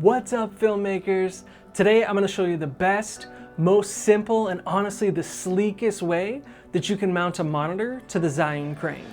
What's up, filmmakers? Today I'm going to show you the best, most simple, and honestly the sleekest way that you can mount a monitor to the Zhiyun Crane.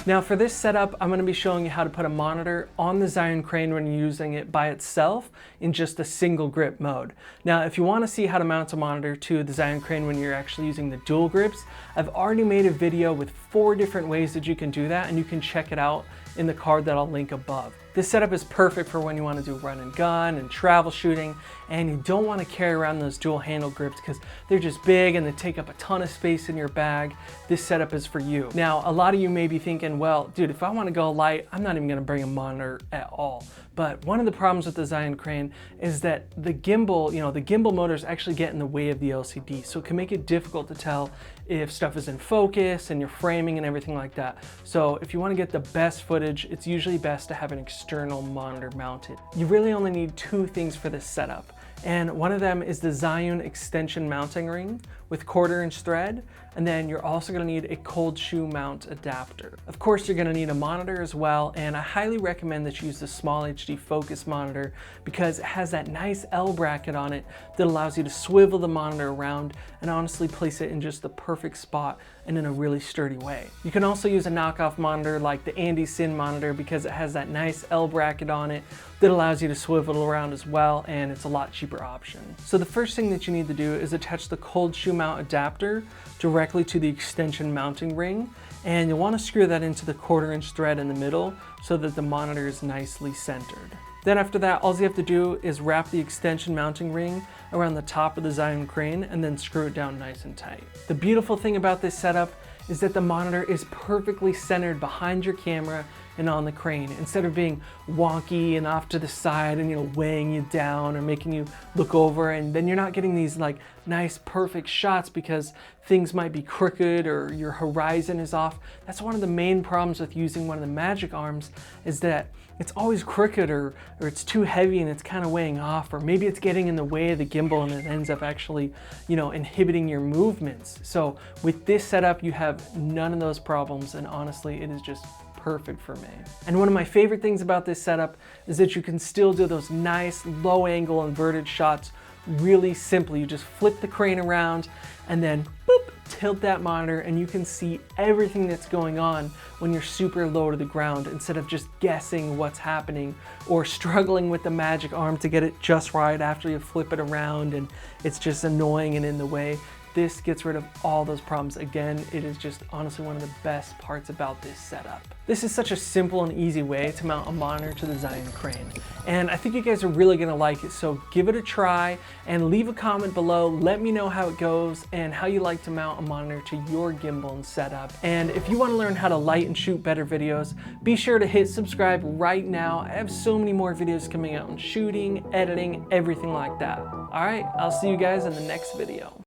Now for this setup, I'm going to be showing you how to put a monitor on the Zhiyun Crane when you're using it by itself in just a single grip mode. Now if you want to see how to mount a monitor to the Zhiyun Crane when you're actually using the dual grips, I've already made a video with 4 different ways that you can do that, and you can check it out in the card that I'll link above. This setup is perfect for when you want to do run and gun and travel shooting, and you don't want to carry around those dual handle grips because they're just big and they take up a ton of space in your bag. This setup is for you. Now, a lot of you may be thinking, well, dude, if I want to go light, I'm not even going to bring a monitor at all. But one of the problems with the Zhiyun Crane is that the gimbal, the gimbal motors actually get in the way of the LCD. So it can make it difficult to tell if stuff is in focus and your framing and everything like that. So if you want to get the best footage, it's usually best to have an external monitor mounted. You really only need 2 things for this setup. And one of them is the Zhiyun extension mounting ring with 1/4 inch thread. And then you're also gonna need a cold shoe mount adapter. Of course, you're gonna need a monitor as well. And I highly recommend that you use the smallHD focus monitor because it has that nice L bracket on it that allows you to swivel the monitor around and honestly place it in just the perfect spot and in a really sturdy way. You can also use a knockoff monitor like the Andy Sin monitor because it has that nice L bracket on it that allows you to swivel around as well, and it's a lot cheaper option. So the first thing that you need to do is attach the cold shoe mount adapter directly to the extension mounting ring, and you'll want to screw that into the 1/4 inch thread in the middle so that the monitor is nicely centered. Then after that, all you have to do is wrap the extension mounting ring around the top of the Zhiyun Crane and then screw it down nice and tight. The beautiful thing about this setup is that the monitor is perfectly centered behind your camera and on the crane, instead of being wonky and off to the side and weighing you down or making you look over, and then you're not getting these like nice perfect shots because things might be crooked or your horizon is off. That's one of the main problems with using one of the magic arms, is that it's always crooked or it's too heavy and it's kind of weighing off, or maybe it's getting in the way of the gimbal and it ends up actually inhibiting your movements. So with this setup you have none of those problems, and honestly it is just perfect for me. And one of my favorite things about this setup is that you can still do those nice low angle inverted shots really simply. You just flip the crane around and then boop, tilt that monitor, and you can see everything that's going on when you're super low to the ground, instead of just guessing what's happening or struggling with the magic arm to get it just right after you flip it around and it's just annoying and in the way. This gets rid of all those problems. Again, it is just honestly one of the best parts about this setup. This is such a simple and easy way to mount a monitor to the Zhiyun Crane, and I think you guys are really gonna like it, so give it a try and leave a comment below. Let me know how it goes and how you like to mount a monitor to your gimbal and setup. And if you wanna learn how to light and shoot better videos, be sure to hit subscribe right now. I have so many more videos coming out on shooting, editing, everything like that. All right, I'll see you guys in the next video.